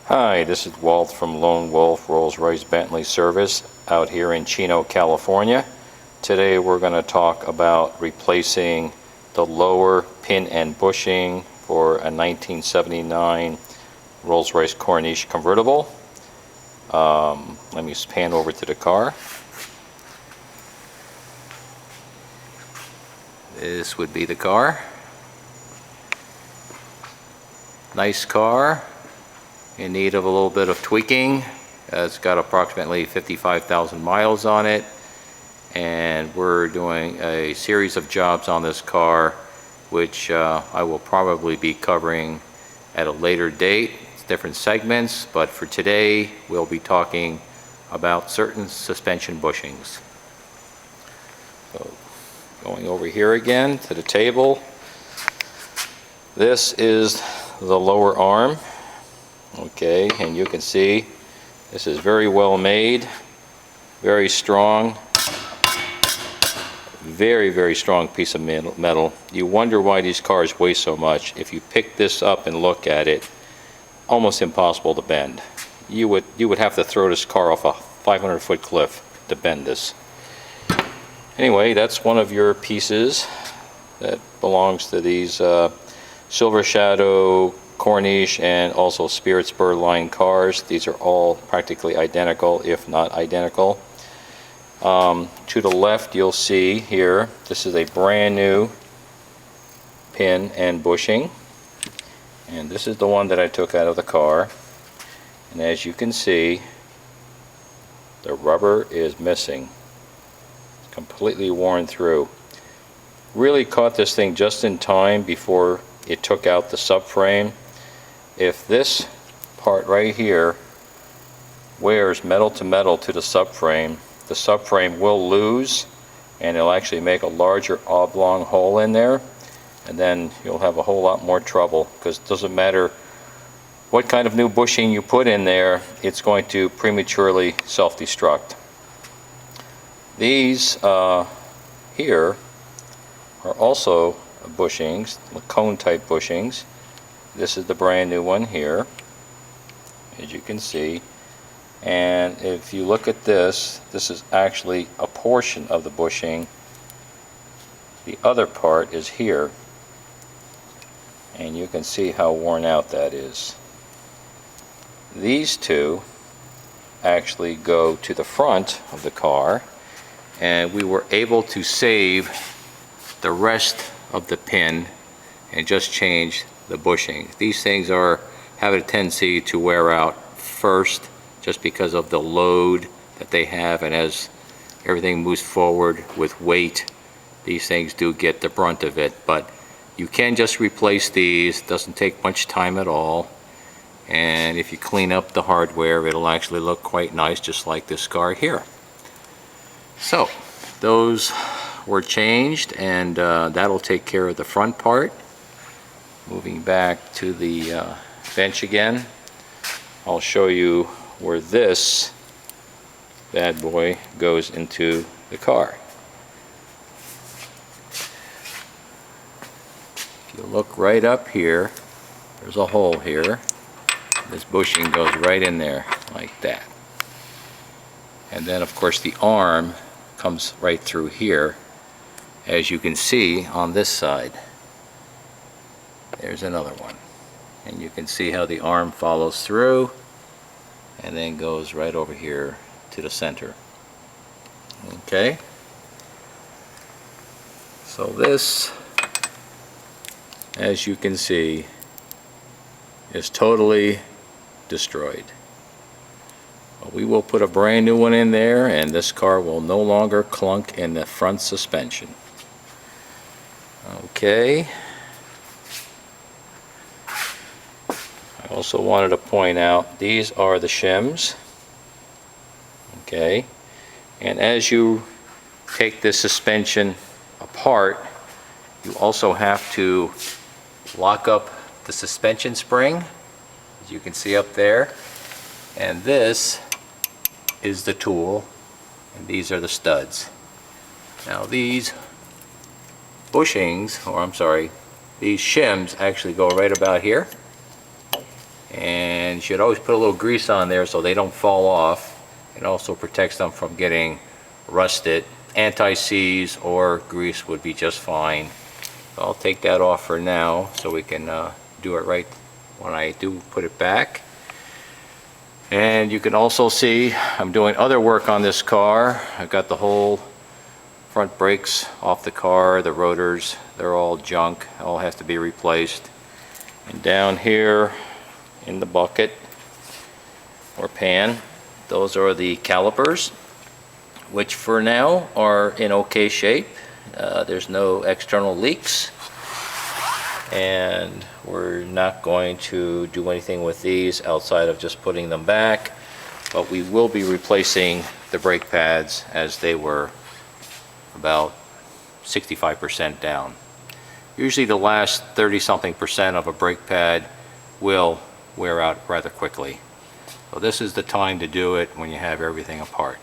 Hi, this is Walt from Lone Wolf Rolls Royce Bentley Service out here in Chino, California. Today we're going to talk about replacing the lower pin and bushing for a 1979 Rolls Royce Corniche Convertible. Let me pan over to the car. This would be the car. Nice car. In need of a little bit of tweaking. It's got approximately 55,000 miles on it, and we're doing a series of jobs on this car which I will probably be covering at a later date. It's different segments, but for today we'll be talking about certain suspension bushings. So going over here again to the table, this is the lower arm. Okay, and you can see this is very well made, very strong, very strong piece of metal. You wonder why these cars weigh so much. If you pick this up and look at it, almost impossible to bend. You would have to throw this car off a 500-foot cliff to bend this. Anyway, that's one of your pieces that belongs to these Silver Shadow, Corniche, and also Spirit Spur line cars. These are all practically identical, if not identical. To the left you'll see here, this is a brand new pin and bushing, and this is the one that I took out of the car, and as you can see, the rubber is missing. It's completely worn through. Really caught this thing just in time before it took out the subframe. If this part right here wears metal to metal to the subframe will lose, and it'll actually make a larger oblong hole in there, and then you'll have a whole lot more trouble, because it doesn't matter what kind of new bushing you put in there, it's going to prematurely self-destruct. These here are also bushings, cone type bushings. This is the brand new one here, as you can see, and if you look at this, this is actually a portion of the bushing. The other part is here, and you can see how worn out that is. These two actually go to the front of the car, and we were able to save the rest of the pin and just change the bushing. These things have a tendency to wear out first, just because of the load that they have, and as everything moves forward with weight, these things do get the brunt of it. But you can just replace these. It doesn't take much time at all, and if you clean up the hardware, it'll actually look quite nice, just like this car here. So those were changed, and that'll take care of the front part. Moving back to the bench again, I'll show you where this bad boy goes into the car. If you look right up here, there's a hole here. This bushing goes right in there like that. And then of course the arm comes right through here, as you can see on this side. There's another one, and you can see how the arm follows through and then goes right over here to the center. Okay, so this, as you can see, is totally destroyed. But we will put a brand new one in there, and this car will no longer clunk in the front suspension. Okay, I also wanted to point out, these are the shims. Okay, and as you take this suspension apart, you also have to lock up the suspension spring, as you can see up there, and this is the tool, and these are the studs. Now these bushings, or I'm sorry, these shims actually go right about here, And you should always put a little grease on there so they don't fall off. It also protects them from getting rusted. Anti-seize or grease would be just fine. I'll take that off for now so we can do it right when I do put it back. And you can also see I'm doing other work on this car. I've got the whole front brakes off the car, the rotors, they're all junk, all has to be replaced. And down here in the bucket or pan, those are the calipers, which for now are in okay shape. There's no external leaks, and we're not going to do anything with these outside of just putting them back, but we will be replacing the brake pads as they were about 65% down. Usually the last 30-something% of a brake pad will wear out rather quickly. So this is the time to do it when you have everything apart.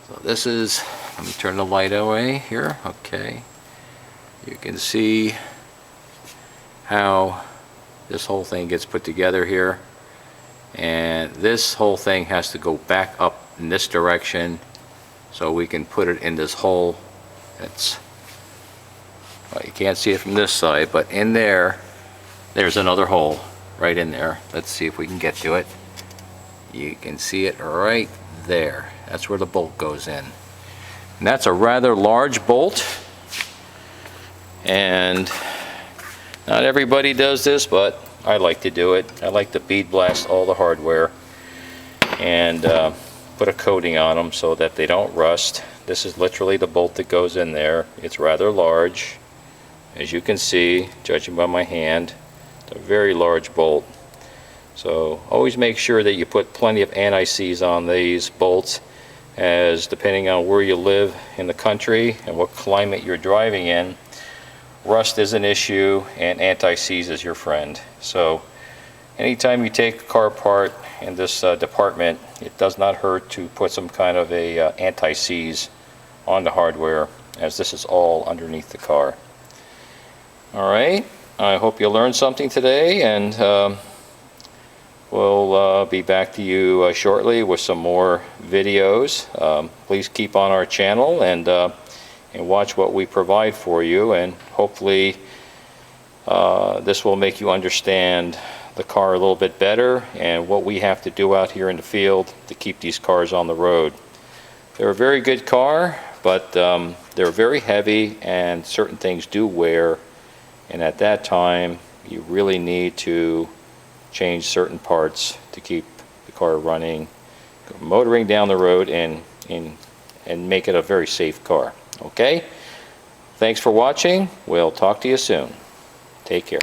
So this is, let me turn the light away here, okay. You can see how this whole thing gets put together here. And this whole thing has to go back up in this direction so we can put it in this hole. It's, well, you can't see it from this side, but in there, there's another hole right in there. Let's see if we can get to it. You can see it right there. That's where the bolt goes in. And that's a rather large bolt. And not everybody does this, but I like to do it. I like to bead blast all the hardware and put a coating on them so that they don't rust. This is literally the bolt that goes in there. It's rather large, as you can see, judging by my hand. It's a very large bolt. So always make sure that you put plenty of anti-seize on these bolts, as depending on where you live in the country and what climate you're driving in, rust is an issue and anti-seize is your friend. So anytime you take a car apart in this department, it does not hurt to put some kind of a anti-seize on the hardware, as this is all underneath the car. Alright, I hope you learned something today, and we'll be back to you shortly with some more videos. Please keep on our channel and watch what we provide for you, and hopefully this will make you understand the car a little bit better and what we have to do out here in the field to keep these cars on the road. They're a very good car, but they're very heavy and certain things do wear, and at that time you really need to change certain parts to keep the car running, motoring down the road, and make it a very safe car. Okay? Thanks for watching. We'll talk to you soon. Take care.